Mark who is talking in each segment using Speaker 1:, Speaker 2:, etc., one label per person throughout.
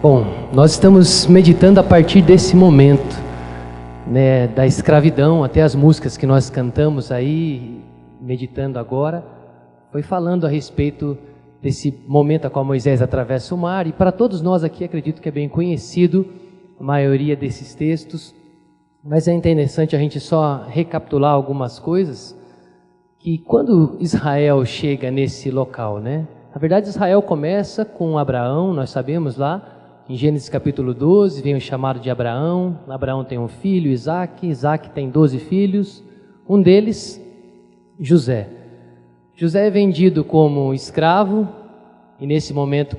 Speaker 1: Bom, nós estamos meditando a partir desse momento, né, da escravidão, até as músicas que nós cantamos aí, meditando agora, foi falando a respeito desse momento a qual Moisés atravessa o mar, e para todos nós aqui acredito que é bem conhecido a maioria desses textos, mas é interessante a gente só recapitular algumas coisas, que quando Israel chega nesse local, né, na verdade Israel começa com Abraão, nós sabemos lá, em Gênesis capítulo 12, vem o chamado de Abraão. Abraão tem um filho, Isaque. Isaque tem 12 filhos. Um deles, José. José é vendido como escravo. E nesse momento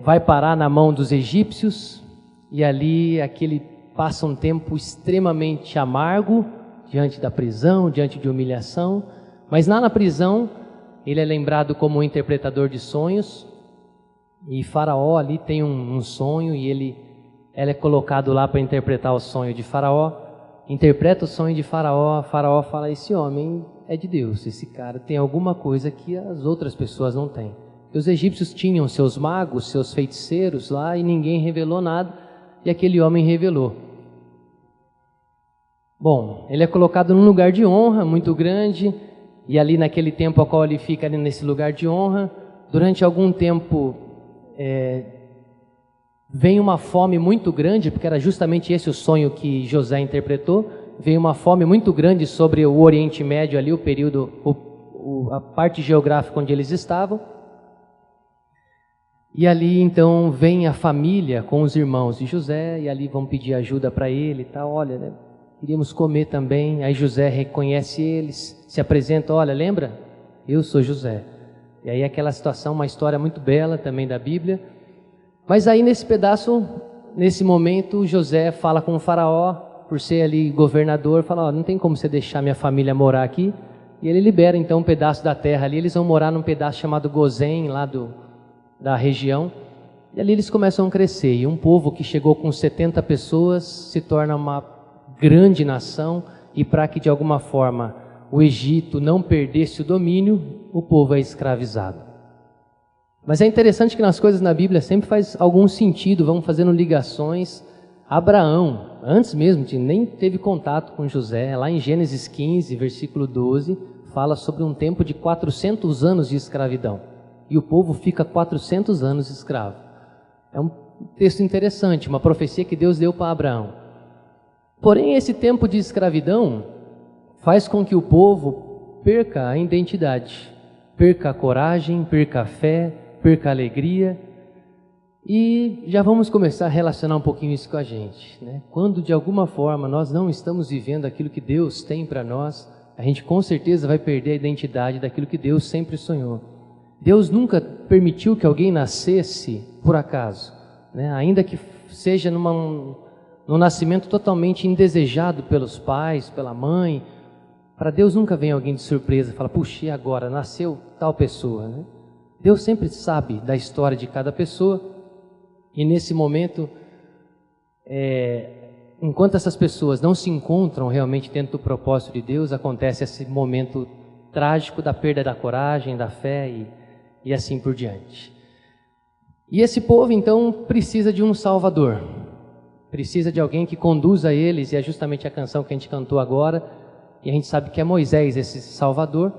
Speaker 1: vai parar na mão dos egípcios. E ali ele passa um tempo extremamente amargo, diante da prisão, diante de humilhação. Mas lá na prisão, ele é lembrado como um interpretador de sonhos. E Faraó ali tem um sonho e ele é colocado lá para interpretar o sonho de Faraó. Interpreta o sonho de Faraó. Faraó fala: esse homem é de Deus, esse cara tem alguma coisa que as outras pessoas não têm. Os egípcios tinham seus magos, seus feiticeiros lá e ninguém revelou nada, e aquele homem revelou. Bom, ele é colocado num lugar de honra muito grande, e ali naquele tempo ao qual ele fica ali nesse lugar de honra, durante algum tempo vem uma fome muito grande, porque era justamente esse o sonho que José interpretou. Veio uma fome muito grande sobre o Oriente Médio ali, o período, a parte geográfica onde eles estavam. E ali então vem a família com os irmãos de José, e ali vão pedir ajuda para ele e tal. Olha, né, queríamos comer também. Aí José reconhece eles, se apresenta: olha, lembra? Eu sou José. E aí aquela situação, uma história muito bela também da Bíblia. Mas aí nesse pedaço, nesse momento, José fala com o Faraó, por ser ali governador, fala: ó, não tem como você deixar minha família morar aqui. E ele libera então um pedaço da terra ali, eles vão morar num pedaço chamado Gozém, lá da região. E ali eles começam a crescer, e um povo que chegou com 70 pessoas se torna uma grande nação, e para que de alguma forma o Egito não perdesse o domínio, o povo é escravizado. Mas é interessante que nas coisas na Bíblia sempre faz algum sentido, vamos fazendo ligações. Abraão, antes mesmo de nem teve contato com José, lá em Gênesis 15, versículo 12, fala sobre um tempo de 400 anos de escravidão. E o povo fica 400 anos escravo. É um texto interessante, uma profecia que Deus deu para Abraão. Porém, esse tempo de escravidão faz com que o povo perca a identidade, perca a coragem, perca a fé, perca a alegria. E já vamos começar a relacionar um pouquinho isso com a gente, né? Quando de alguma forma nós não estamos vivendo aquilo que Deus tem para nós, a gente com certeza vai perder a identidade daquilo que Deus sempre sonhou. Deus nunca permitiu que alguém nascesse por acaso, né? Ainda que seja num nascimento totalmente indesejado pelos pais, pela mãe. Para Deus nunca vem alguém de surpresa e fala: puxa, e agora nasceu tal pessoa, né? Deus sempre sabe da história de cada pessoa, e nesse momento, enquanto essas pessoas não se encontram realmente dentro do propósito de Deus, acontece esse momento trágico da perda da coragem, da fé e assim por diante. E esse povo então precisa de um Salvador, precisa de alguém que conduza eles, e é justamente a canção que a gente cantou agora. E a gente sabe que é Moisés esse Salvador,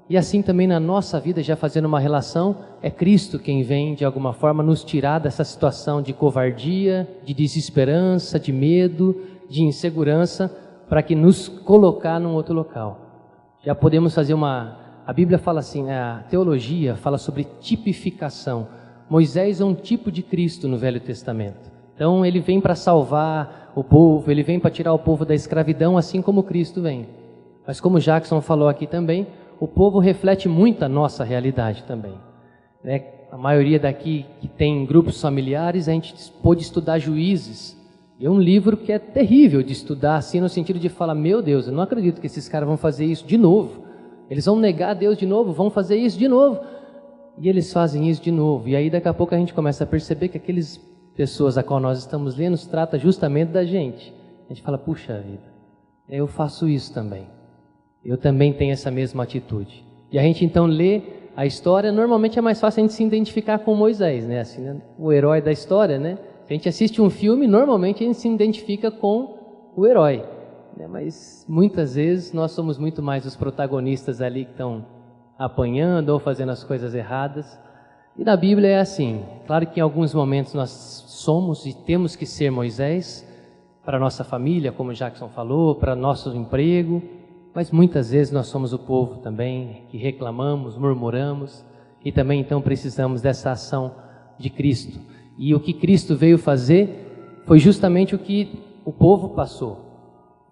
Speaker 1: e assim também na nossa vida, já fazendo uma relação, é Cristo quem vem de alguma forma nos tirar dessa situação de covardia, de desesperança, de medo, de insegurança, para que nos colocar num outro local. Já podemos fazer a Bíblia fala assim, a teologia fala sobre tipificação. Moisés é um tipo de Cristo no Velho Testamento. Então ele vem para salvar o povo, ele vem para tirar o povo da escravidão, assim como Cristo vem. Mas como Jackson falou aqui também, o povo reflete muito a nossa realidade também, né? A maioria daqui que tem grupos familiares, a gente pôde estudar Juízes. É um livro que é terrível de estudar, assim, no sentido de falar: meu Deus, eu não acredito que esses caras vão fazer isso de novo. Eles vão negar a Deus de novo, vão fazer isso de novo. E eles fazem isso de novo. E aí daqui a pouco a gente começa a perceber que aquelas pessoas a qual nós estamos lendo se trata justamente da gente. A gente fala: puxa vida, eu faço isso também. Eu também tenho essa mesma atitude. E a gente então lê a história, normalmente é mais fácil a gente se identificar com Moisés, né? Assim, né? O herói da história, né? Se a gente assiste um filme, normalmente a gente se identifica com o herói, né? Mas muitas vezes nós somos muito mais os protagonistas ali que estão apanhando ou fazendo as coisas erradas. E na Bíblia é assim, claro que em alguns momentos nós somos e temos que ser Moisés, para nossa família, como Jackson falou, para nosso emprego, mas muitas vezes nós somos o povo também que reclamamos, murmuramos e também então precisamos dessa ação de Cristo. E o que Cristo veio fazer foi justamente o que o povo passou.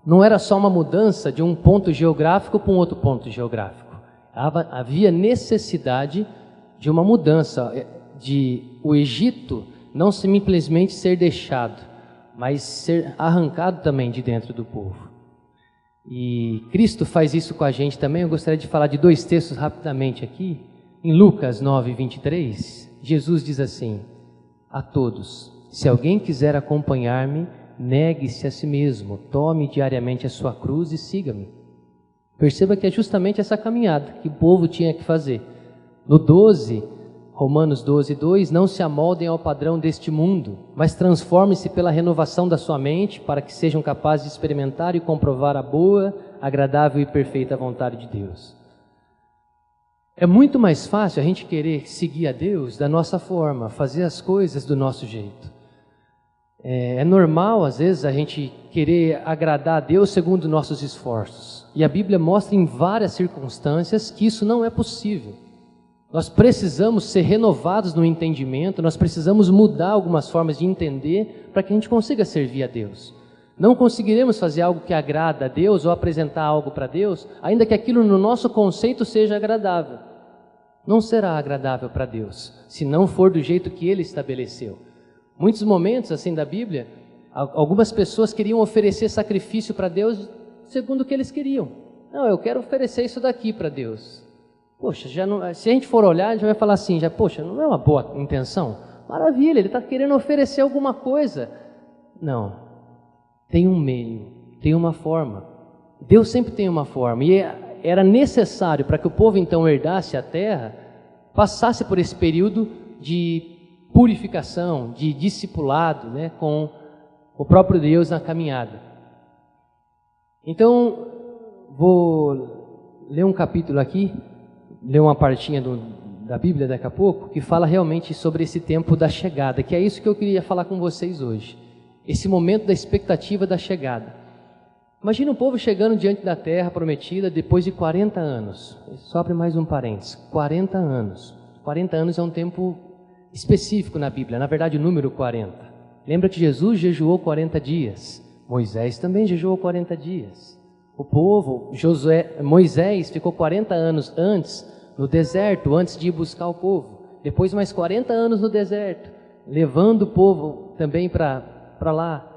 Speaker 1: Não era só uma mudança de um ponto geográfico para um outro ponto geográfico. Havia necessidade de uma mudança, de o Egito não simplesmente ser deixado, mas ser arrancado também de dentro do povo. E Cristo faz isso com a gente também. Eu gostaria de falar de 2 textos rapidamente aqui. Em Lucas 9, 23, Jesus diz assim: a todos, se alguém quiser acompanhar-me, negue-se a si mesmo, tome diariamente a sua cruz e siga-me. Perceba que é justamente essa caminhada que o povo tinha que fazer. No 12, Romanos 12, 2, não se amoldem ao padrão deste mundo, mas transformem-se pela renovação da sua mente, para que sejam capazes de experimentar e comprovar a boa, agradável e perfeita vontade de Deus. É muito mais fácil a gente querer seguir a Deus da nossa forma, fazer as coisas do nosso jeito. É normal, às vezes, a gente querer agradar a Deus segundo nossos esforços. E a Bíblia mostra em várias circunstâncias que isso não é possível. Nós precisamos ser renovados no entendimento, nós precisamos mudar algumas formas de entender para que a gente consiga servir a Deus. Não conseguiremos fazer algo que agrada a Deus ou apresentar algo para Deus, ainda que aquilo no nosso conceito seja agradável. Não será agradável para Deus, se não for do jeito que Ele estabeleceu. Muitos momentos assim da Bíblia, algumas pessoas queriam oferecer sacrifício para Deus segundo o que eles queriam. Não, eu quero oferecer isso daqui para Deus. Poxa, já não, se a gente for olhar, a gente vai falar assim, poxa, não é uma boa intenção? Maravilha, ele está querendo oferecer alguma coisa. Não, tem um meio, tem uma forma. Deus sempre tem uma forma, e era necessário para que o povo então herdasse a terra, passasse por esse período de purificação, de discipulado, né, com o próprio Deus na caminhada. Então, vou ler um capítulo aqui, ler uma partinha da Bíblia daqui a pouco, que fala realmente sobre esse tempo da chegada, que é isso que eu queria falar com vocês hoje. Esse momento da expectativa da chegada. Imagina o povo chegando diante da terra prometida depois de 40 anos. Só abre mais um parênteses. 40 anos. 40 anos é um tempo específico na Bíblia, na verdade o número 40. Lembra que Jesus jejuou 40 dias. Moisés também jejuou 40 dias. O povo, Moisés ficou 40 anos antes no deserto, antes de ir buscar o povo. Depois mais 40 anos no deserto, levando o povo também para lá.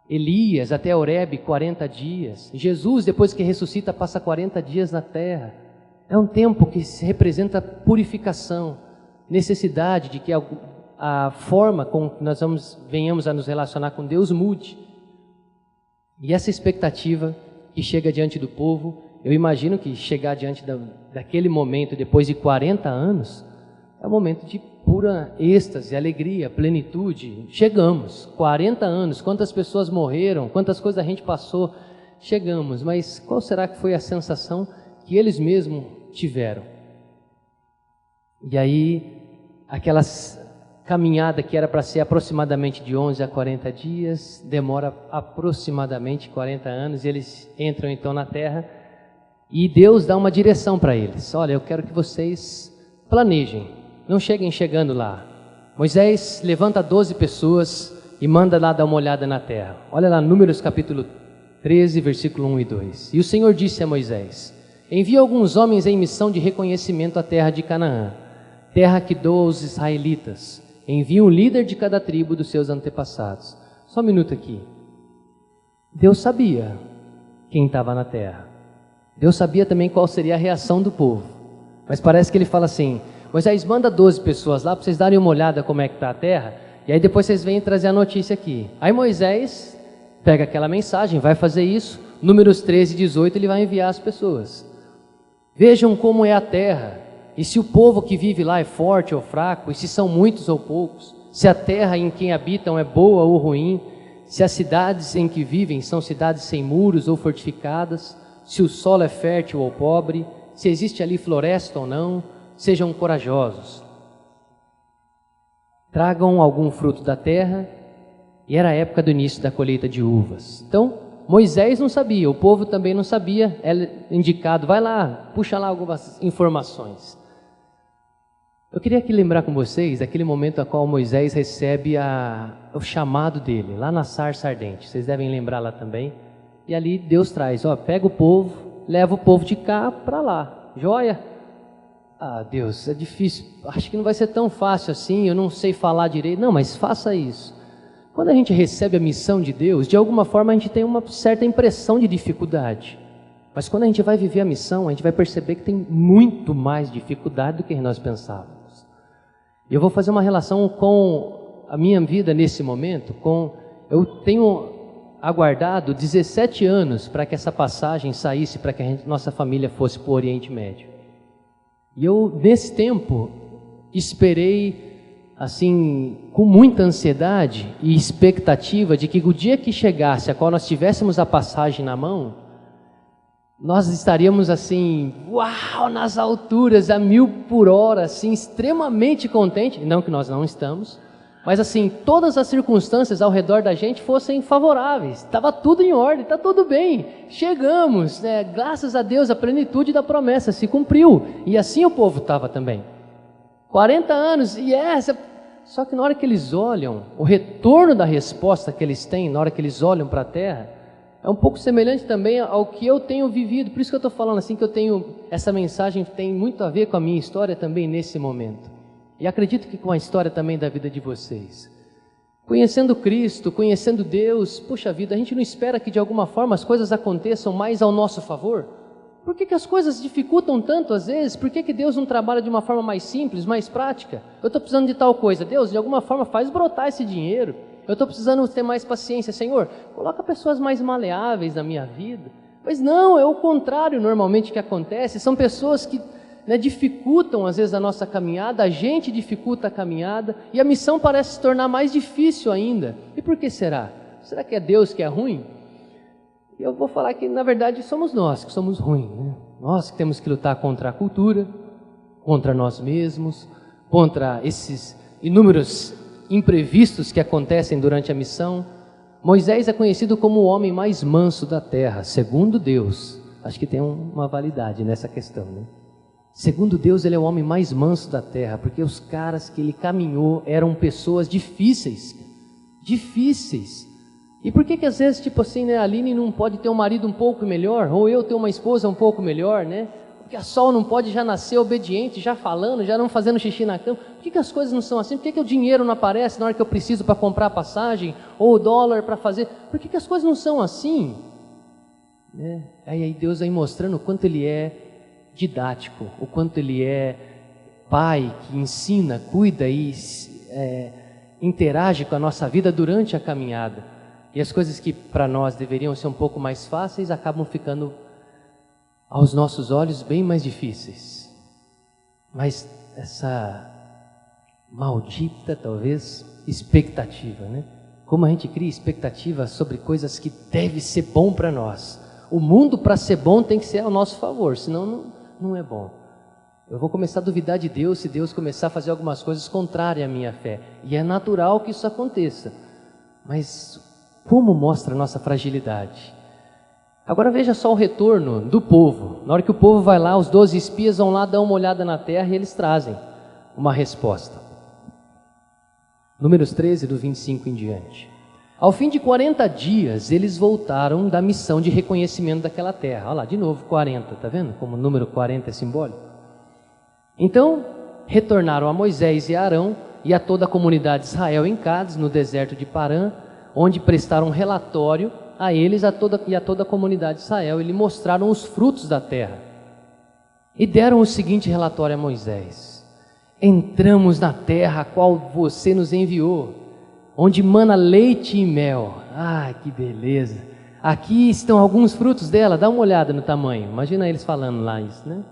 Speaker 1: Elias até Horebe, 40 dias. Jesus, depois que ressuscita, passa 40 dias na terra. É um tempo que representa purificação, necessidade de que a forma com que nós venhamos a nos relacionar com Deus mude. E essa expectativa que chega diante do povo, eu imagino que chegar diante daquele momento, depois de 40 anos, é um momento de pura êxtase, alegria, plenitude. Chegamos, 40 anos, quantas pessoas morreram, quantas coisas a gente passou, chegamos, mas qual será que foi a sensação que eles mesmos tiveram? E aí, aquela caminhada que era para ser aproximadamente de 11 a 40 dias, demora aproximadamente 40 anos, e eles entram então na terra, e Deus dá uma direção para eles. Olha, eu quero que vocês planejem, não cheguem chegando lá. Moisés levanta 12 pessoas e manda lá dar uma olhada na terra. Olha lá, Números capítulo 13, versículo 1 e 2. E o Senhor disse a Moisés: envia alguns homens em missão de reconhecimento à terra de Canaã, terra que dou aos israelitas. Envia um líder de cada tribo dos seus antepassados. Só um minuto aqui. Deus sabia quem estava na terra. Deus sabia também qual seria a reação do povo. Mas parece que ele fala assim: Moisés, manda 12 pessoas lá para vocês darem uma olhada como é que está a terra, e aí depois vocês vêm trazer a notícia aqui. Aí Moisés pega aquela mensagem, vai fazer isso. Números 13 e 18 ele vai enviar as pessoas. Vejam como é a terra. e se o povo que vive lá é forte ou fraco, e se são muitos ou poucos, se a terra em que habitam é boa ou ruim, se as cidades em que vivem são cidades sem muros ou fortificadas, se o solo é fértil ou pobre, se existe ali floresta ou não, sejam corajosos. Tragam algum fruto da terra, e era a época do início da colheita de uvas. Então, Moisés não sabia, o povo também não sabia, é indicado, vai lá, puxa lá algumas informações. Eu queria aqui lembrar com vocês aquele momento a qual Moisés recebe o chamado dele, lá na sarça ardente, vocês devem lembrar lá também, e ali Deus traz, pega o povo, leva o povo de cá para lá, joia? Ah, Deus, é difícil, acho que não vai ser tão fácil assim, eu não sei falar direito, não, mas faça isso. Quando a gente recebe a missão de Deus, de alguma forma a gente tem uma certa impressão de dificuldade. Mas quando a gente vai viver a missão, a gente vai perceber que tem muito mais dificuldade do que nós pensávamos. E eu vou fazer uma relação com a minha vida nesse momento, eu tenho aguardado 17 anos para que essa passagem saísse, para que nossa família fosse para o Oriente Médio. E eu, nesse tempo, esperei assim, com muita ansiedade e expectativa de que o dia que chegasse, a qual nós tivéssemos a passagem na mão, nós estaríamos assim, uau, nas alturas, a 1000 por hora, assim, extremamente contentes, não que nós não estamos, mas assim, todas as circunstâncias ao redor da gente fossem favoráveis, estava tudo em ordem, está tudo bem, chegamos, né? Graças a Deus a plenitude da promessa se cumpriu, e assim o povo estava também. 40 anos, só que na hora que eles olham, o retorno da resposta que eles têm, na hora que eles olham para a terra, é um pouco semelhante também ao que eu tenho vivido, por isso que eu estou falando assim, que essa mensagem tem muito a ver com a minha história também nesse momento, e acredito que com a história também da vida de vocês. Conhecendo Cristo, conhecendo Deus, puxa vida, a gente não espera que de alguma forma as coisas aconteçam mais ao nosso favor? Por que as coisas dificultam tanto às vezes? Por que Deus não trabalha de uma forma mais simples, mais prática? Eu estou precisando de tal coisa. Deus, de alguma forma, faz brotar esse dinheiro. Eu estou precisando ter mais paciência. Senhor, coloca pessoas mais maleáveis na minha vida. Mas não, é o contrário normalmente que acontece. São pessoas que dificultam às vezes a nossa caminhada, a gente dificulta a caminhada e a missão parece se tornar mais difícil ainda. E por que será? Será que é Deus que é ruim? E eu vou falar que, na verdade, somos nós que somos ruins, né? Nós que temos que lutar contra a cultura, contra nós mesmos, contra esses inúmeros imprevistos que acontecem durante a missão. Moisés é conhecido como o homem mais manso da terra, segundo Deus. Acho que tem uma validade nessa questão, né? Segundo Deus, ele é o homem mais manso da terra, porque os caras que ele caminhou eram pessoas difíceis. E por que às vezes, tipo assim, né, a Aline não pode ter um marido um pouco melhor, ou eu ter uma esposa um pouco melhor, né? Porque a Sol não pode já nascer obediente, já falando, já não fazendo xixi na cama. Por que as coisas não são assim? Por que o dinheiro não aparece na hora que eu preciso para comprar a passagem, ou o dólar para fazer? Por que as coisas não são assim? Né? Aí Deus vai mostrando o quanto Ele é didático, o quanto Ele é Pai que ensina, cuida e interage com a nossa vida durante a caminhada. E as coisas que para nós deveriam ser um pouco mais fáceis acabam ficando, aos nossos olhos, bem mais difíceis. Mas essa maldita, talvez, expectativa, né? Como a gente cria expectativa sobre coisas que devem ser bom para nós. O mundo, para ser bom, tem que ser ao nosso favor, senão não é bom. Eu vou começar a duvidar de Deus se Deus começar a fazer algumas coisas contrárias à minha fé. E é natural que isso aconteça. Mas como mostra a nossa fragilidade? Agora veja só o retorno do povo. Na hora que o povo vai lá, os 12 espias vão lá dar uma olhada na terra e eles trazem uma resposta. Números 13, do 25 em diante. Ao fim de 40 dias, eles voltaram da missão de reconhecimento daquela terra. Olha lá, de novo 40, tá vendo? Como o número 40 é simbólico. Então, retornaram a Moisés e a Arão e a toda a comunidade de Israel em Cádiz, no deserto de Parã, onde prestaram relatório a eles e a toda a comunidade de Israel, e lhe mostraram os frutos da terra. E deram o seguinte relatório a Moisés: entramos na terra a qual você nos enviou, onde mana leite e mel. Ah, que beleza! Aqui estão alguns frutos dela, dá uma olhada no tamanho. Imagina eles falando lá isso, né?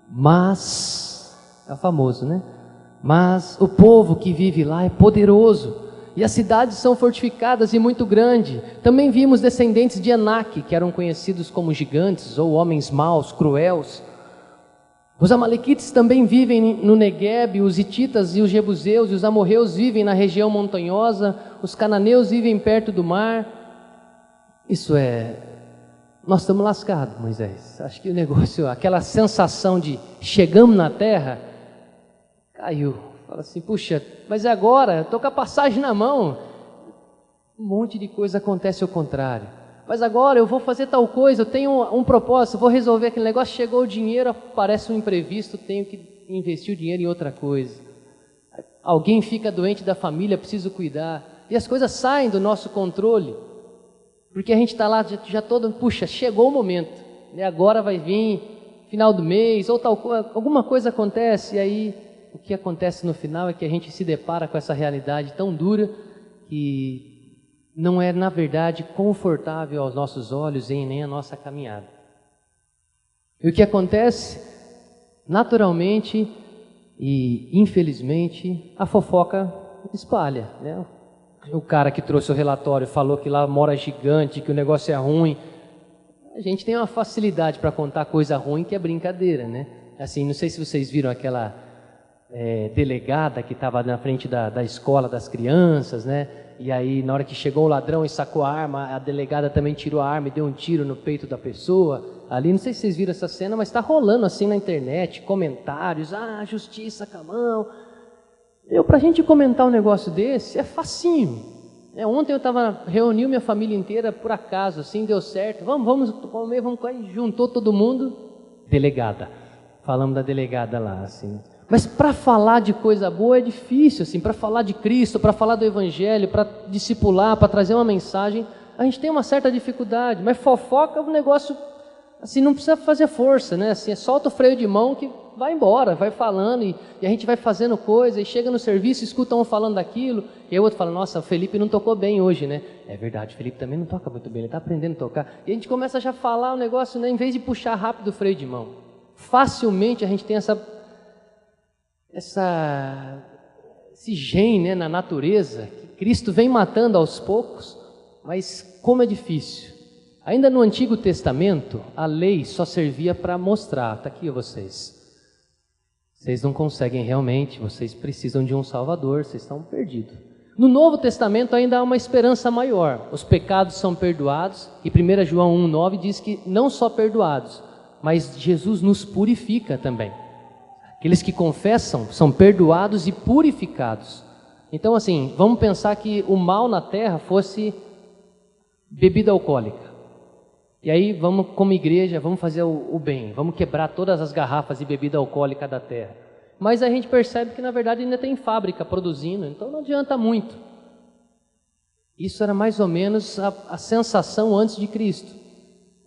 Speaker 1: Mas é famoso, né? Mas o povo que vive lá é poderoso, e as cidades são fortificadas e muito grandes. Também vimos descendentes de Anak, que eram conhecidos como gigantes ou homens maus, cruéis. Os amalequites também vivem no Negueb, os hititas e os jebuseus e os amorreus vivem na região montanhosa, os cananeus vivem perto do mar. Isso é... Nós estamos lascados, Moisés. Acho que o negócio, aquela sensação de chegamos na terra, caiu. Fala assim, puxa, mas agora, estou com a passagem na mão. Um monte de coisa acontece ao contrário. Mas agora eu vou fazer tal coisa, eu tenho um propósito, vou resolver aquele negócio, chegou o dinheiro, aparece um imprevisto, tenho que investir o dinheiro em outra coisa. Alguém fica doente da família, preciso cuidar. E as coisas saem do nosso controle. Porque a gente está lá já todo, puxa, chegou o momento, né? Agora vai vir final do mês, ou tal coisa, alguma coisa acontece, e aí o que acontece no final é que a gente se depara com essa realidade tão dura que não é, na verdade, confortável aos nossos olhos e nem a nossa caminhada. E o que acontece? Naturalmente e infelizmente, a fofoca espalha, né? O cara que trouxe o relatório falou que lá mora gigante, que o negócio é ruim. A gente tem uma facilidade para contar coisa ruim que é brincadeira, né? Assim, não sei se vocês viram aquela delegada que estava na frente da escola das crianças, né? E aí, na hora que chegou o ladrão e sacou a arma, a delegada também tirou a arma e deu um tiro no peito da pessoa. Ali, não sei se vocês viram essa cena, mas está rolando assim na internet, comentários, justiça com a mão. Para a gente comentar um negócio desse, é facinho. Ontem eu reuni minha família inteira, por acaso, assim, deu certo. Vamos comer, juntou todo mundo. Delegada. Falamos da delegada lá, assim. Mas para falar de coisa boa é difícil, assim, para falar de Cristo, para falar do Evangelho, para discipular, para trazer uma mensagem, a gente tem uma certa dificuldade. Mas fofoca é um negócio, assim, não precisa fazer força, né? Assim, solta o freio de mão que vai embora, vai falando, e a gente vai fazendo coisa, e chega no serviço, escuta um falando daquilo, e aí o outro fala, nossa, o Felipe não tocou bem hoje, né? É verdade, o Felipe também não toca muito bem, ele está aprendendo a tocar. E a gente começa já a falar o negócio, né? Em vez de puxar rápido o freio de mão. Facilmente a gente tem esse gene, né, na natureza, que Cristo vem matando aos poucos, mas como é difícil. Ainda no Antigo Testamento, a lei só servia para mostrar, está aqui vocês não conseguem realmente, vocês precisam de um Salvador, vocês estão perdidos. No Novo Testamento ainda há uma esperança maior, os pecados são perdoados, e 1 João 1,9 diz que não só perdoados, mas Jesus nos purifica também. Aqueles que confessam são perdoados e purificados. Então, assim, vamos pensar que o mal na terra fosse bebida alcoólica. E aí, vamos, como igreja, vamos fazer o bem. Vamos quebrar todas as garrafas de bebida alcoólica da terra. Mas a gente percebe que, na verdade, ainda tem fábrica produzindo. Então, não adianta muito. Isso era mais ou menos a sensação antes de Cristo.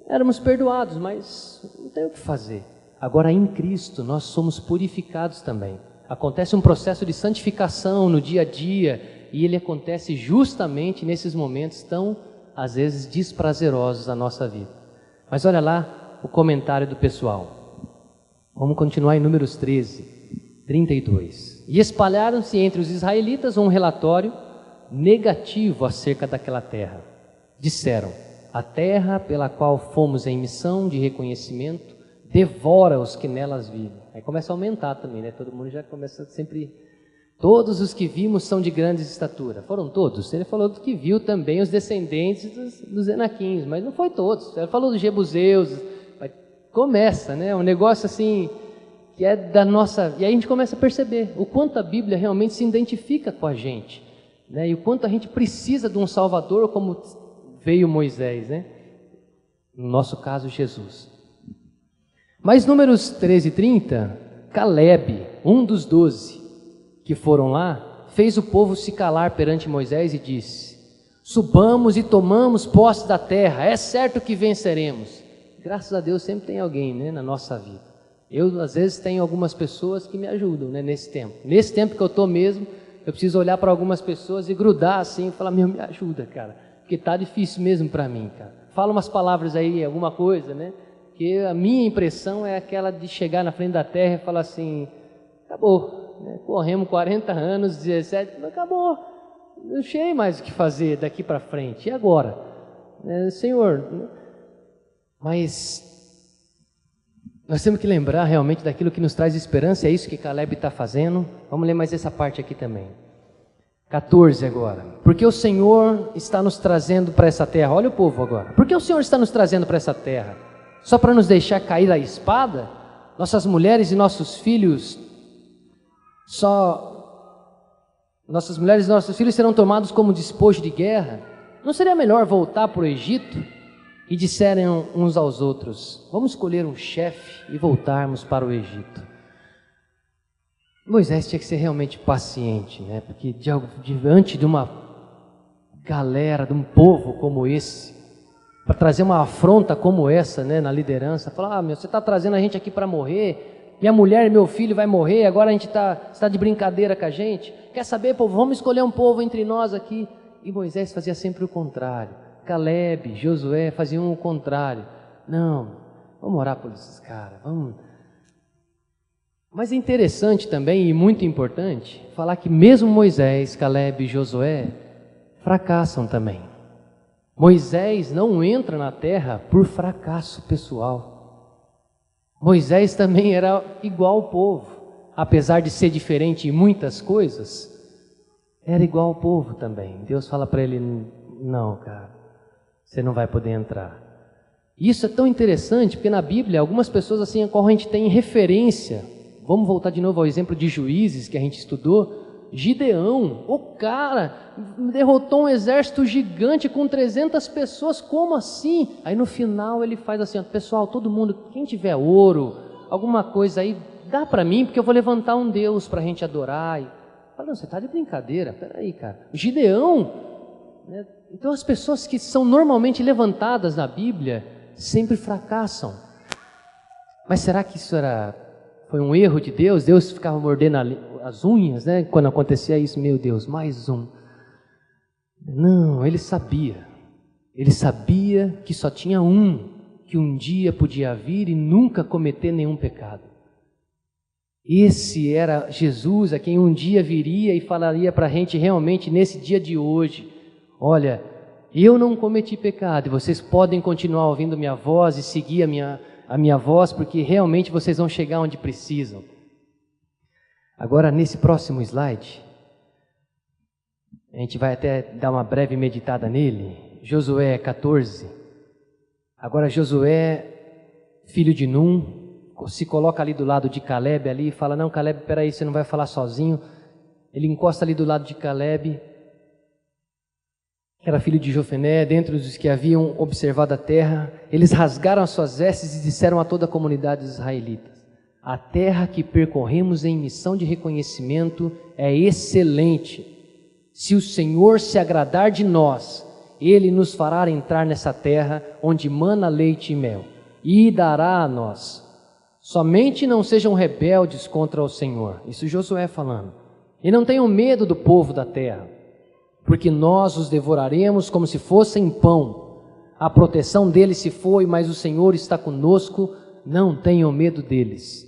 Speaker 1: Éramos perdoados, mas não tem o que fazer. Agora, em Cristo, nós somos purificados também. Acontece um processo de santificação no dia a dia, e ele acontece justamente nesses momentos tão, às vezes, desprazerosos da nossa vida. Mas olha lá o comentário do pessoal. Vamos continuar em Números 13, 32. E espalharam-se entre os israelitas um relatório negativo acerca daquela terra. Disseram, a terra pela qual fomos em missão de reconhecimento devora os que nelas vivem. Aí começa a aumentar também, né? Todo mundo já começa sempre... Todos os que vimos são de grande estatura. Foram todos? Ele falou do que viu também os descendentes dos Enaquins, mas não foi todos. Ele falou dos Jebuseus. Começa, né? Um negócio assim, que é da nossa... E aí a gente começa a perceber o quanto a Bíblia realmente se identifica com a gente, né? E o quanto a gente precisa de um Salvador, como veio Moisés, né? No nosso caso, Jesus. Mas Números 13 e 30, Caleb, um dos 12 que foram lá, fez o povo se calar perante Moisés e disse, subamos e tomamos posse da terra, é certo que venceremos. Graças a Deus sempre tem alguém, né, na nossa vida. Eu às vezes tenho algumas pessoas que me ajudam, né, nesse tempo que eu estou mesmo, eu preciso olhar para algumas pessoas e grudar assim e falar, me ajuda, cara, porque está difícil mesmo para mim, cara. Fala umas palavras aí, alguma coisa, né? Porque a minha impressão é aquela de chegar na frente da terra e falar assim, tá acabou, né? Corremos 40 anos, 17, acabou, não sei mais o que fazer daqui para frente, e agora? Senhor, mas nós temos que lembrar realmente daquilo que nos traz esperança, é isso que Caleb está fazendo. Vamos ler mais essa parte aqui também. 14 agora. Porque o Senhor está nos trazendo para essa terra. Olha o povo agora. Porque o Senhor está nos trazendo para essa terra? Só para nos deixar cair a espada? Nossas mulheres e nossos filhos Nossas mulheres e nossos filhos serão tomados como despojo de guerra? Não seria melhor voltar para o Egito? E disserem uns aos outros: vamos escolher um chefe e voltarmos para o Egito. Moisés tinha que ser realmente paciente, né? Porque diante de uma galera, de um povo como esse, para trazer uma afronta como essa, né, na liderança, falar: você está trazendo a gente aqui para morrer, minha mulher e meu filho vai morrer, agora a gente está de brincadeira com a gente. Quer saber, povo, vamos escolher um povo entre nós aqui. E Moisés fazia sempre o contrário. Caleb, Josué faziam o contrário. Não, vamos orar por esses caras, vamos. Mas é interessante também, e muito importante, falar que mesmo Moisés, Caleb e Josué fracassam também. Moisés não entra na terra por fracasso pessoal. Moisés também era igual ao povo, apesar de ser diferente em muitas coisas, era igual ao povo também. Deus fala para ele: não, cara, você não vai poder entrar. Isso é tão interessante, porque na Bíblia, algumas pessoas assim, a qual a gente tem referência, vamos voltar de novo ao exemplo de Juízes, que a gente estudou. Gideão, o cara, derrotou um exército gigante com 300 pessoas, como assim? Aí no final ele faz assim: pessoal, todo mundo, quem tiver ouro, alguma coisa aí, dá para mim, porque eu vou levantar um Deus para a gente adorar. E fala: não, você está de brincadeira, peraí, cara. Gideão, né? Então as pessoas que são normalmente levantadas na Bíblia sempre fracassam. Mas será que isso foi um erro de Deus? Deus ficava mordendo as unhas, né? Quando acontecia isso, meu Deus, mais um. Não, ele sabia que só tinha um, que um dia podia vir e nunca cometer nenhum pecado. Esse era Jesus, a quem um dia viria e falaria para a gente realmente nesse dia de hoje: olha, eu não cometi pecado, e vocês podem continuar ouvindo minha voz e seguir a minha voz, porque realmente vocês vão chegar onde precisam. Agora, nesse próximo slide, a gente vai até dar uma breve meditada nele. Josué 14. Agora Josué, filho de Num, se coloca ali do lado de Caleb ali e fala: não, Caleb, peraí, você não vai falar sozinho. Ele encosta ali do lado de Caleb, que era filho de Jofené, dentre os que haviam observado a terra. Eles rasgaram as suas vestes e disseram a toda a comunidade dos israelitas: a terra que percorremos em missão de reconhecimento é excelente. Se o Senhor se agradar de nós, Ele nos fará entrar nessa terra onde mana leite e mel, e dará a nós. Somente não sejam rebeldes contra o Senhor. Isso Josué falando. E não tenham medo do povo da terra, porque nós os devoraremos como se fossem pão. A proteção deles se foi, mas o Senhor está conosco. Não tenham medo deles.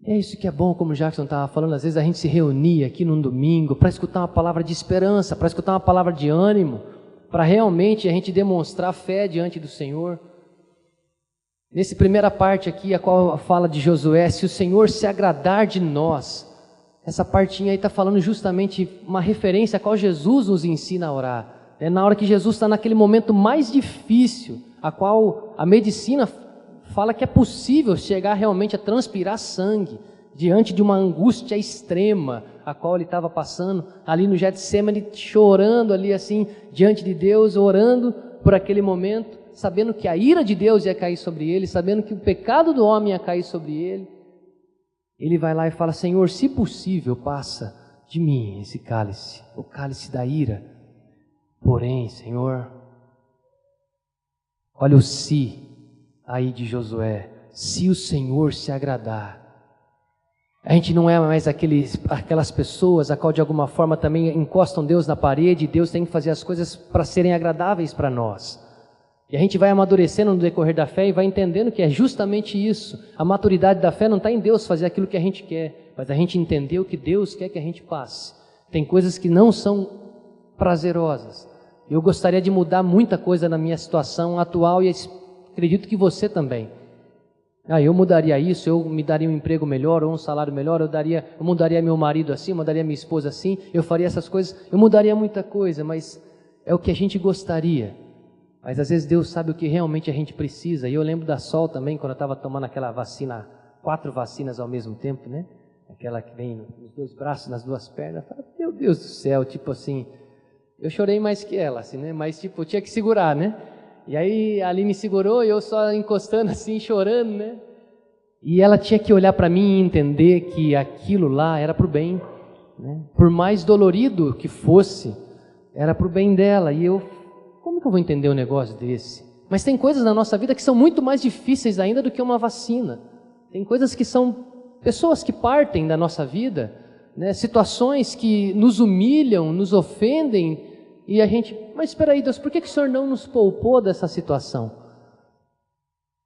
Speaker 1: É isso que é bom, como o Jackson estava falando, às vezes a gente se reunia aqui num domingo para escutar uma palavra de esperança, para escutar uma palavra de ânimo, para realmente a gente demonstrar fé diante do Senhor. Nessa primeira parte aqui, a qual fala de Josué: se o Senhor se agradar de nós, essa partinha aí está falando justamente uma referência a qual Jesus nos ensina a orar. É na hora que Jesus está naquele momento mais difícil, a qual a medicina fala que é possível chegar realmente a transpirar sangue, diante de uma angústia extrema, a qual ele estava passando, ali no Getsemane, chorando ali assim, diante de Deus, orando por aquele momento, sabendo que a ira de Deus ia cair sobre ele, sabendo que o pecado do homem ia cair sobre ele. Ele vai lá e fala: Senhor, se possível, passa de mim esse cálice, o cálice da ira. Porém, Senhor, olha o se aí de Josué: se o Senhor se agradar. A gente não é mais aquelas pessoas a qual de alguma forma também encostam Deus na parede, e Deus tem que fazer as coisas para serem agradáveis para nós. E a gente vai amadurecendo no decorrer da fé e vai entendendo que é justamente isso. A maturidade da fé não está em Deus fazer aquilo que a gente quer, mas a gente entender o que Deus quer que a gente passe. Tem coisas que não são prazerosas. Eu gostaria de mudar muita coisa na minha situação atual e acredito que você também. Eu mudaria isso, eu me daria um emprego melhor ou um salário melhor, eu mudaria meu marido assim, eu mudaria minha esposa assim, eu faria essas coisas, eu mudaria muita coisa, mas é o que a gente gostaria. Mas às vezes Deus sabe o que realmente a gente precisa. E eu lembro da Sol também, quando eu estava tomando aquela vacina, 4 vacinas ao mesmo tempo, né? Aquela que vem nos 2 braços, nas 2 pernas. Eu falei, meu Deus do céu, tipo assim, eu chorei mais que ela, assim, né? Mas tipo, eu tinha que segurar, né? E aí ali me segurou e eu só encostando assim, chorando, né? E ela tinha que olhar para mim e entender que aquilo lá era para o bem, né? Por mais dolorido que fosse, era para o bem dela. E eu, como que eu vou entender um negócio desse? Mas tem coisas na nossa vida que são muito mais difíceis ainda do que uma vacina. Tem coisas que são pessoas que partem da nossa vida, né? Situações que nos humilham, nos ofendem, e a gente, mas espera aí, Deus, por que o Senhor não nos poupou dessa situação?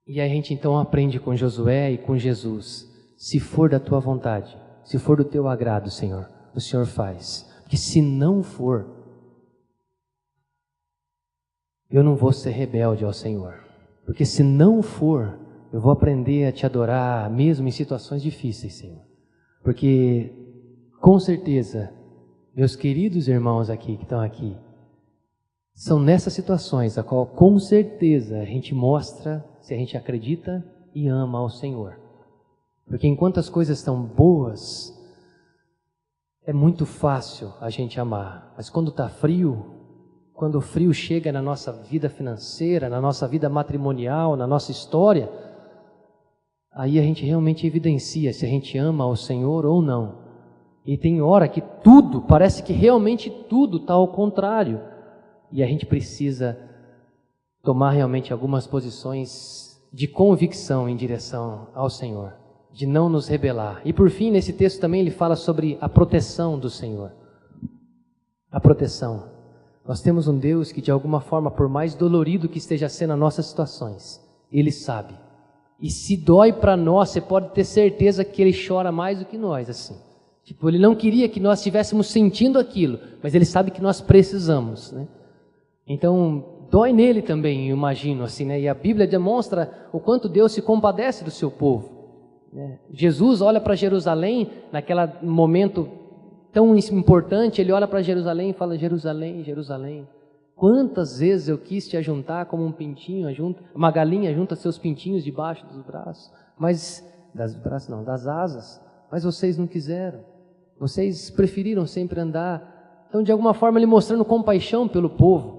Speaker 1: E a gente então aprende com Josué e com Jesus, se for da tua vontade, se for do teu agrado, Senhor, o Senhor faz. Porque se não for, eu não vou ser rebelde ao Senhor. Porque se não for, eu vou aprender a te adorar mesmo em situações difíceis, Senhor. Porque, com certeza, meus queridos irmãos aqui que estão aqui, são nessas situações a qual, com certeza, a gente mostra se a gente acredita e ama ao Senhor. Porque enquanto as coisas estão boas, é muito fácil a gente amar. Mas quando está frio, quando o frio chega na nossa vida financeira, na nossa vida matrimonial, na nossa história, aí a gente realmente evidencia se a gente ama ao Senhor ou não. E tem hora que tudo, parece que realmente tudo está ao contrário. E a gente precisa tomar realmente algumas posições de convicção em direção ao Senhor, de não nos rebelar. E por fim, nesse texto também ele fala sobre a proteção do Senhor. A proteção. Nós temos um Deus que de alguma forma, por mais dolorido que esteja sendo as nossas situações, Ele sabe. E se dói para nós, você pode ter certeza que Ele chora mais do que nós, assim. Tipo, Ele não queria que nós estivéssemos sentindo aquilo, mas Ele sabe que nós precisamos, né? Então, dói nele também, eu imagino, assim, né? E a Bíblia demonstra o quanto Deus se compadece do seu povo, né? Jesus olha para Jerusalém, naquele momento tão importante, ele olha para Jerusalém e fala, Jerusalém, Jerusalém, quantas vezes eu quis te ajuntar como um pintinho, uma galinha junta seus pintinhos debaixo dos braços, mas, das asas, mas vocês não quiseram, vocês preferiram sempre andar. Então, de alguma forma, ele mostrando compaixão pelo povo,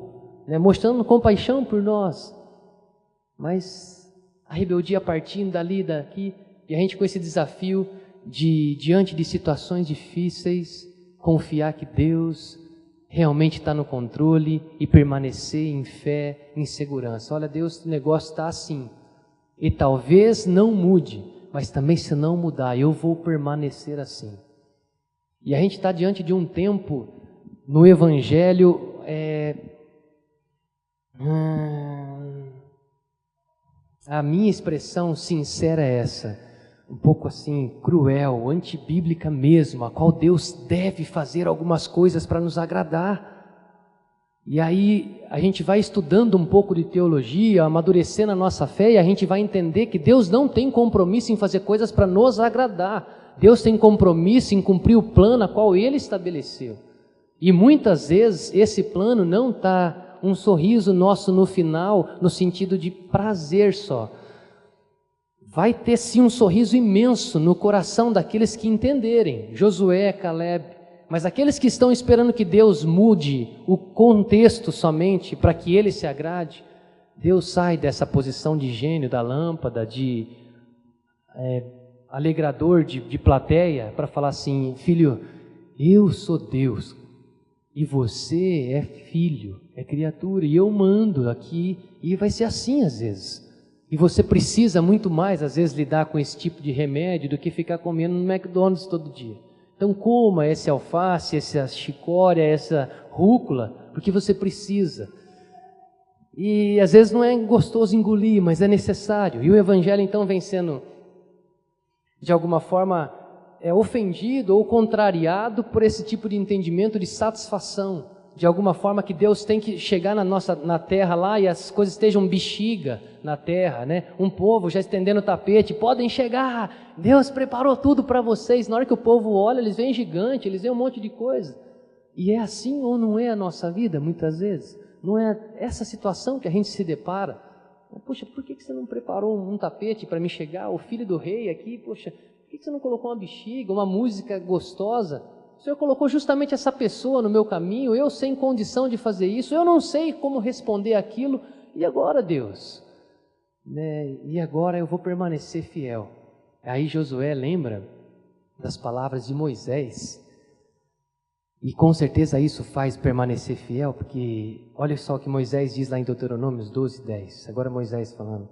Speaker 1: né, mostrando compaixão por nós, mas a rebeldia partindo dali, daqui, e a gente com esse desafio de, diante de situações difíceis, confiar que Deus realmente está no controle e permanecer em fé, em segurança. Olha, Deus, o negócio está assim, e talvez não mude, mas também se não mudar, eu vou permanecer assim. E a gente está diante de um tempo no Evangelho, a minha expressão sincera é essa, um pouco assim, cruel, antibíblica mesmo, a qual Deus deve fazer algumas coisas para nos agradar. E aí a gente vai estudando um pouco de teologia, amadurecendo a nossa fé, e a gente vai entender que Deus não tem compromisso em fazer coisas para nos agradar. Deus tem compromisso em cumprir o plano a qual Ele estabeleceu. E muitas vezes esse plano não está um sorriso nosso no final, no sentido de prazer só. Vai ter sim um sorriso imenso no coração daqueles que entenderem, Josué, Caleb, mas aqueles que estão esperando que Deus mude o contexto somente para que Ele se agrade, Deus sai dessa posição de gênio da lâmpada, de alegrador de plateia, para falar assim, filho, eu sou Deus, e você é filho, é criatura, e eu mando aqui, e vai ser assim às vezes. E você precisa muito mais, às vezes, lidar com esse tipo de remédio do que ficar comendo no McDonald's todo dia. Então coma esse alface, essa chicória, essa rúcula, porque você precisa. E às vezes não é gostoso engolir, mas é necessário. E o Evangelho então vem sendo, de alguma forma, ofendido ou contrariado por esse tipo de entendimento de satisfação. De alguma forma que Deus tem que chegar na terra lá e as coisas estejam bexiga na terra, né? Um povo já estendendo o tapete, podem chegar, Deus preparou tudo para vocês. Na hora que o povo olha, eles veem gigante, eles veem um monte de coisa. E é assim ou não é a nossa vida, muitas vezes? Não é essa situação que a gente se depara? Poxa, por que você não preparou um tapete para me chegar? O filho do rei aqui, poxa, por que você não colocou uma bexiga, uma música gostosa? O Senhor colocou justamente essa pessoa no meu caminho, eu sem condição de fazer isso, eu não sei como responder aquilo, e agora, Deus? E agora eu vou permanecer fiel. Aí Josué lembra das palavras de Moisés, e com certeza isso faz permanecer fiel, porque olha só o que Moisés diz lá em Deuteronômio 12:10, agora Moisés falando: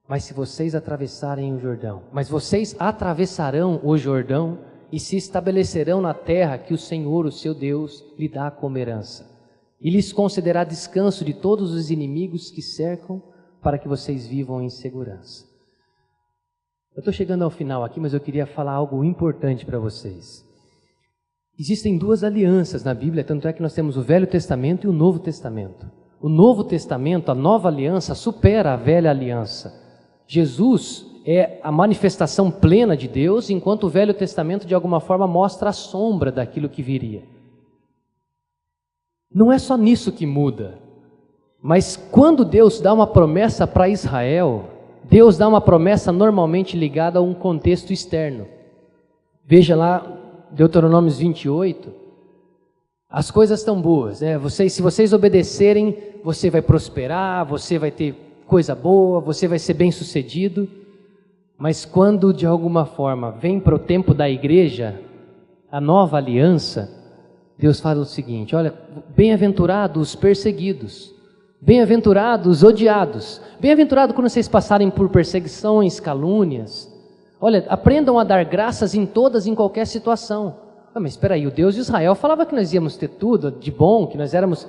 Speaker 1: mas se vocês atravessarem o Jordão, mas vocês atravessarão o Jordão, e se estabelecerão na terra que o Senhor, o seu Deus, lhe dá como herança, e lhes concederá descanso de todos os inimigos que cercam, para que vocês vivam em segurança. Eu estou chegando ao final aqui, mas eu queria falar algo importante para vocês. Existem duas alianças na Bíblia, tanto é que nós temos o Velho Testamento e o Novo Testamento. O Novo Testamento, a nova aliança, supera a velha aliança. Jesus é a manifestação plena de Deus, enquanto o Velho Testamento de alguma forma mostra a sombra daquilo que viria. Não é só nisso que muda, mas quando Deus dá uma promessa para Israel, Deus dá uma promessa normalmente ligada a um contexto externo. Veja lá Deuteronômio 28, as coisas estão boas, né? Se vocês obedecerem, você vai prosperar, você vai ter coisa boa, você vai ser bem sucedido. Mas quando de alguma forma vem para o tempo da igreja, a nova aliança, Deus fala o seguinte: olha, bem-aventurados os perseguidos, bem-aventurados os odiados, bem-aventurado quando vocês passarem por perseguições, calúnias. Olha, aprendam a dar graças em todas e em qualquer situação. Mas espera aí, o Deus de Israel falava que nós íamos ter tudo de bom, que nós éramos...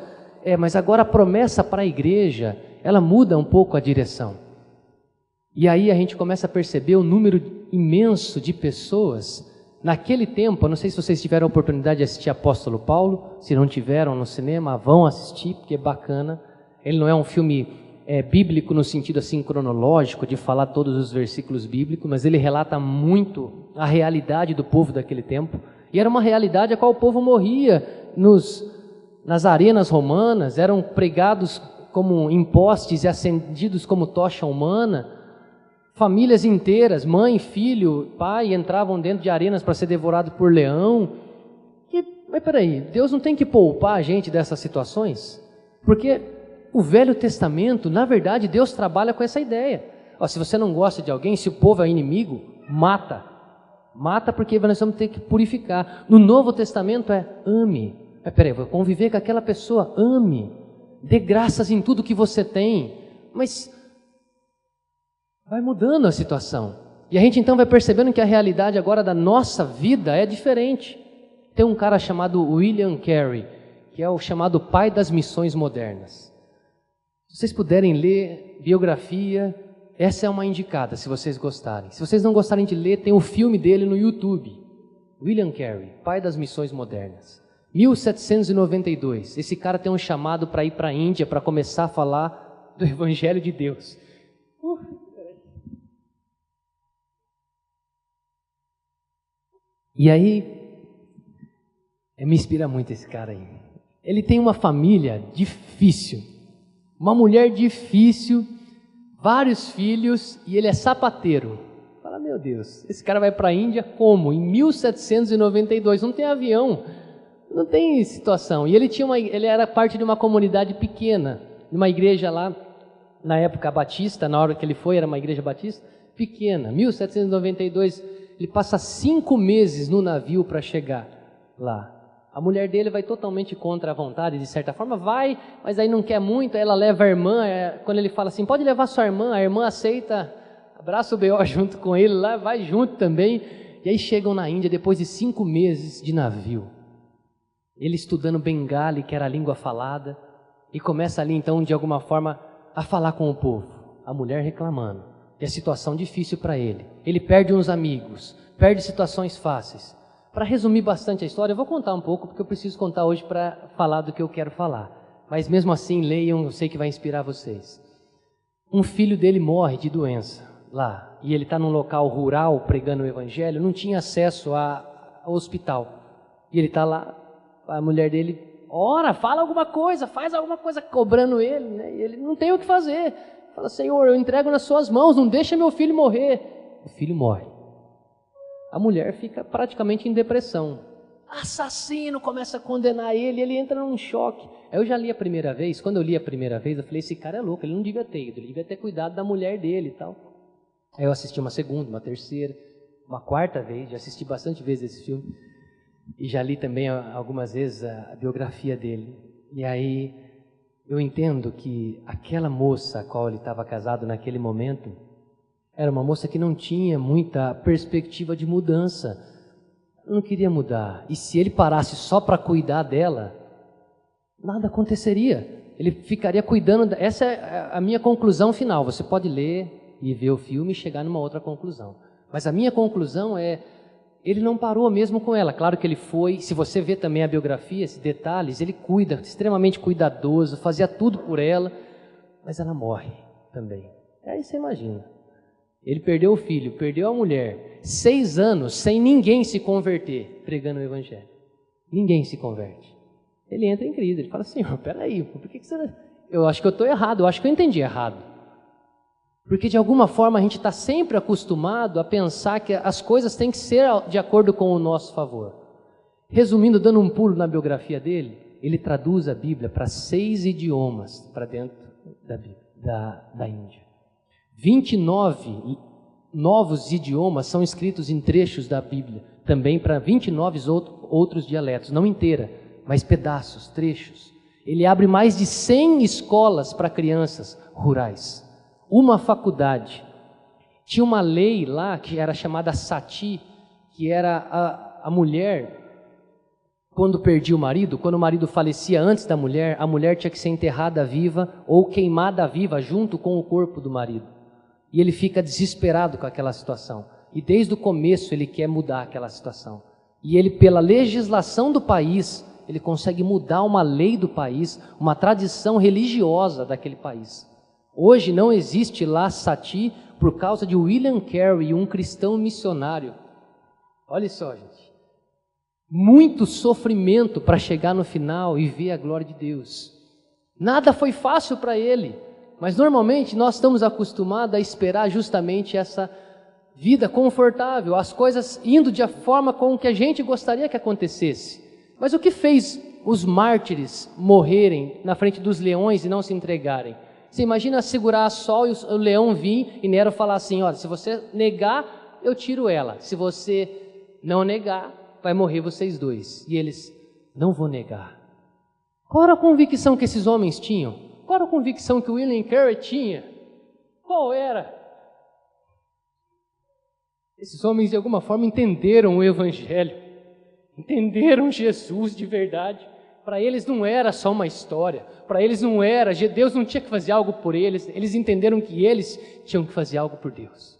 Speaker 1: mas agora a promessa para a igreja, ela muda um pouco a direção. E aí a gente começa a perceber o número imenso de pessoas. Naquele tempo, eu não sei se vocês tiveram a oportunidade de assistir Apóstolo Paulo, se não tiveram no cinema, vão assistir, porque é bacana. Ele não é um filme bíblico no sentido assim cronológico, de falar todos os versículos bíblicos, mas ele relata muito a realidade do povo daquele tempo. E era uma realidade a qual o povo morria nas arenas romanas, eram pregados como em postes e acendidos como tocha humana. Famílias inteiras, mãe, filho, pai, entravam dentro de arenas para ser devorado por leão. Mas peraí, Deus não tem que poupar a gente dessas situações? Porque o Velho Testamento, na verdade, Deus trabalha com essa ideia. Se você não gosta de alguém, se o povo é inimigo, mata. Mata porque nós vamos ter que purificar. No Novo Testamento ame. Mas peraí, vou conviver com aquela pessoa, ame. Dê graças em tudo que você tem. Mas vai mudando a situação. E a gente então vai percebendo que a realidade agora da nossa vida é diferente. Tem um cara chamado William Carey, que é o chamado pai das missões modernas. Se vocês puderem ler biografia, essa é uma indicada, se vocês gostarem. Se vocês não gostarem de ler, tem o filme dele no YouTube. William Carey, pai das missões modernas. 1792. Esse cara tem um chamado para ir para a Índia, para começar a falar do Evangelho de Deus. E aí, me inspira muito esse cara aí. Ele tem uma família difícil, uma mulher difícil, vários filhos, e ele é sapateiro. Fala, meu Deus, esse cara vai para a Índia como? Em 1792, não tem avião, não tem situação. E ele era parte de uma comunidade pequena, de uma igreja lá, na época batista, na hora que ele foi, era uma igreja batista, pequena, 1792, ele passa 5 meses no navio para chegar lá. A mulher dele vai totalmente contra a vontade, de certa forma, vai, mas aí não quer muito, aí ela leva a irmã, quando ele fala assim, pode levar sua irmã, a irmã aceita, abraça o B.O. junto com ele lá, vai junto também, e aí chegam na Índia depois de 5 meses de navio. Ele estudando Bengali, que era a língua falada, E começa ali então, de alguma forma, a falar com o povo. A mulher reclamando. E a situação difícil para ele. Ele perde uns amigos, perde situações fáceis. Para resumir bastante a história, eu vou contar um pouco, porque eu preciso contar hoje para falar do que eu quero falar. Mas mesmo assim, leiam, eu sei que vai inspirar vocês. Um filho dele morre de doença lá. E ele está num local rural pregando o evangelho, não tinha acesso ao hospital. E ele está lá, a mulher dele, ora, fala alguma coisa, faz alguma coisa, cobrando ele, né? E ele não tem o que fazer. Fala, Senhor, eu entrego nas suas mãos, não deixa meu filho morrer. O filho morre. A mulher fica praticamente em depressão. Assassino, começa a condenar ele entra num choque. Aí eu já li a primeira vez, quando eu li a primeira vez, eu falei, esse cara é louco, ele não devia ter ido, ele devia ter cuidado da mulher dele e tal. Aí eu assisti uma segunda, uma terceira, uma quarta vez, já assisti bastante vezes esse filme. E já li também algumas vezes a biografia dele. E aí eu entendo que aquela moça a qual ele estava casado naquele momento era uma moça que não tinha muita perspectiva de mudança. Não queria mudar. E se ele parasse só para cuidar dela, nada aconteceria. Ele ficaria cuidando. Essa é a minha conclusão final. Você pode ler e ver o filme e chegar numa outra conclusão. Mas a minha conclusão é, ele não parou mesmo com ela. Claro que ele foi, se você vê também a biografia, esses detalhes, ele cuida, extremamente cuidadoso, fazia tudo por ela, mas ela morre também. Aí você imagina. Ele perdeu o filho, perdeu a mulher, 6 anos sem ninguém se converter, pregando o evangelho. Ninguém se converte. Ele entra em crise, ele fala, Senhor, peraí, por que você... Eu acho que eu estou errado, eu acho que eu entendi errado. Porque de alguma forma a gente está sempre acostumado a pensar que as coisas têm que ser de acordo com o nosso favor. Resumindo, dando um pulo na biografia dele, ele traduz a Bíblia para 6 idiomas para dentro da Índia. 29 novos idiomas são escritos em trechos da Bíblia, também para 29 outros dialetos, não inteira, mas pedaços, trechos. Ele abre mais de 100 escolas para crianças rurais. Uma faculdade. Tinha uma lei lá que era chamada sati, que era a mulher, quando perdia o marido, quando o marido falecia antes da mulher, a mulher tinha que ser enterrada viva ou queimada viva junto com o corpo do marido. E ele fica desesperado com aquela situação. E desde o começo ele quer mudar aquela situação. E ele, pela legislação do país, ele consegue mudar uma lei do país, uma tradição religiosa daquele país. Hoje não existe lá sati por causa de William Carey, um cristão missionário. Olha só, gente. Muito sofrimento para chegar no final e ver a glória de Deus. Nada foi fácil para ele, mas normalmente nós estamos acostumados a esperar justamente essa vida confortável, as coisas indo de forma com que a gente gostaria que acontecesse. Mas o que fez os mártires morrerem na frente dos leões e não se entregarem? Você imagina segurar a sol e o leão vir e Nero falar assim, olha, se você negar, eu tiro ela. Se você não negar, vai morrer vocês dois. E eles, não vou negar. Qual era a convicção que esses homens tinham? Qual era a convicção que o William Carey tinha? Qual era? Esses homens de alguma forma entenderam o Evangelho. Entenderam Jesus de verdade. Para eles não era só uma história, para eles não era, Deus não tinha que fazer algo por eles, eles entenderam que eles tinham que fazer algo por Deus.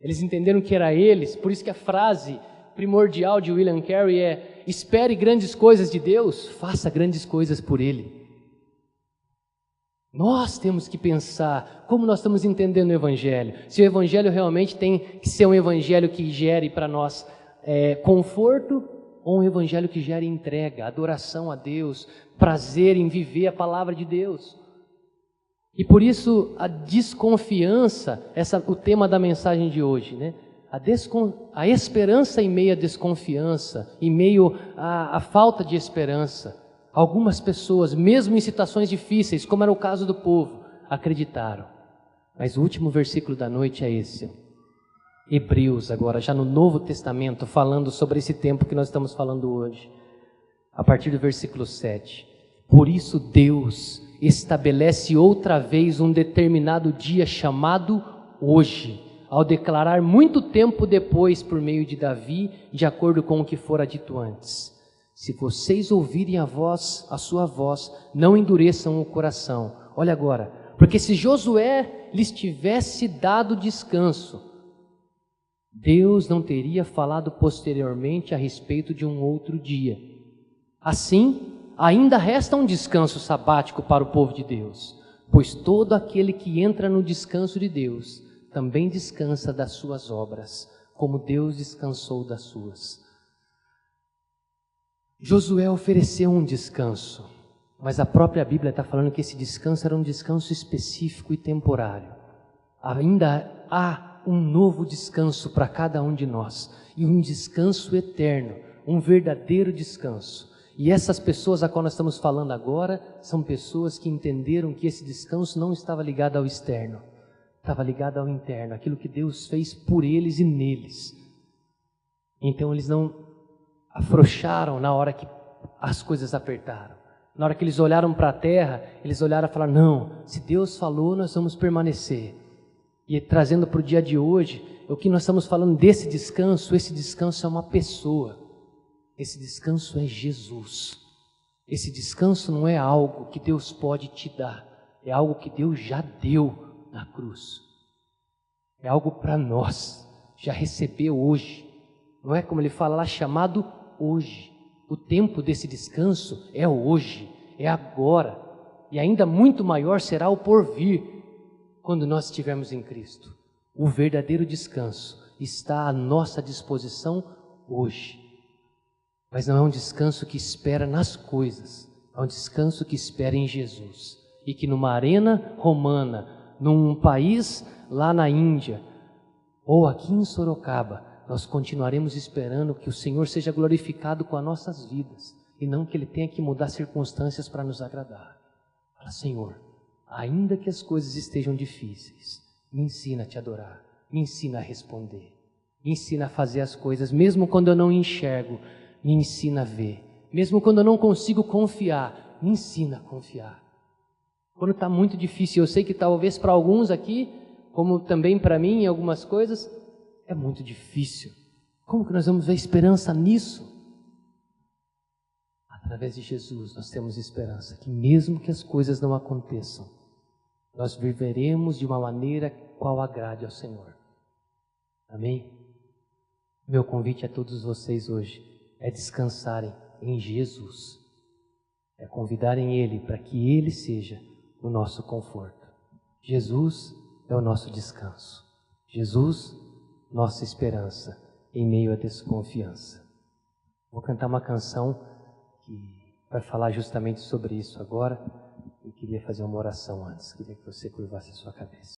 Speaker 1: Eles entenderam que era eles, por isso que a frase primordial de William Carey é, espere grandes coisas de Deus, faça grandes coisas por Ele. Nós temos que pensar como nós estamos entendendo o Evangelho, se o Evangelho realmente tem que ser um Evangelho que gere para nós conforto, ou um evangelho que gera entrega, adoração a Deus, prazer em viver a palavra de Deus. E por isso a desconfiança, o tema da mensagem de hoje, né? A esperança em meio à desconfiança, em meio à falta de esperança. Algumas pessoas, mesmo em situações difíceis, como era o caso do povo, acreditaram. Mas o último versículo da noite é esse. Hebreus agora, já no Novo Testamento, falando sobre esse tempo que nós estamos falando hoje. A partir do versículo 7. Por isso Deus estabelece outra vez um determinado dia chamado hoje, ao declarar muito tempo depois por meio de Davi, de acordo com o que fora dito antes. Se vocês ouvirem a sua voz, não endureçam o coração. Olha agora, porque se Josué lhes tivesse dado descanso, Deus não teria falado posteriormente a respeito de um outro dia. Assim, ainda resta um descanso sabático para o povo de Deus, pois todo aquele que entra no descanso de Deus também descansa das suas obras, como Deus descansou das suas. Josué ofereceu um descanso, mas a própria Bíblia está falando que esse descanso era um descanso específico e temporário. Ainda há um novo descanso para cada um de nós, e um descanso eterno, um verdadeiro descanso. E essas pessoas a qual nós estamos falando agora, são pessoas que entenderam que esse descanso não estava ligado ao externo, estava ligado ao interno, aquilo que Deus fez por eles e neles. Então eles não afrouxaram na hora que as coisas apertaram. Na hora que eles olharam para a terra, eles olharam e falaram, não, se Deus falou, nós vamos permanecer. E trazendo para o dia de hoje, o que nós estamos falando desse descanso, esse descanso é uma pessoa. Esse descanso é Jesus. Esse descanso não é algo que Deus pode te dar, é algo que Deus já deu na cruz. É algo para nós, já recebeu hoje. Não é como ele fala lá, chamado hoje. O tempo desse descanso é hoje, é agora. E ainda muito maior será o porvir, quando nós estivermos em Cristo. O verdadeiro descanso está à nossa disposição hoje. Mas não é um descanso que espera nas coisas, é um descanso que espera em Jesus. E que numa arena romana, num país lá na Índia, ou aqui em Sorocaba, nós continuaremos esperando que o Senhor seja glorificado com as nossas vidas, e não que Ele tenha que mudar circunstâncias para nos agradar. Fala, Senhor, ainda que as coisas estejam difíceis, me ensina a te adorar, me ensina a responder, me ensina a fazer as coisas, mesmo quando eu não enxergo, me ensina a ver, mesmo quando eu não consigo confiar, me ensina a confiar. Quando está muito difícil, eu sei que talvez para alguns aqui, como também para mim em algumas coisas, é muito difícil. Como que nós vamos ver esperança nisso? Através de Jesus nós temos esperança, que mesmo que as coisas não aconteçam, nós viveremos de uma maneira qual agrade ao Senhor. Amém? Meu convite a todos vocês hoje é descansarem em Jesus, é convidarem Ele para que Ele seja o nosso conforto. Jesus é o nosso descanso. Jesus, nossa esperança em meio à desconfiança. Vou cantar uma canção que vai falar justamente sobre isso agora. Eu queria fazer uma oração antes. Queria que você curvasse a sua cabeça.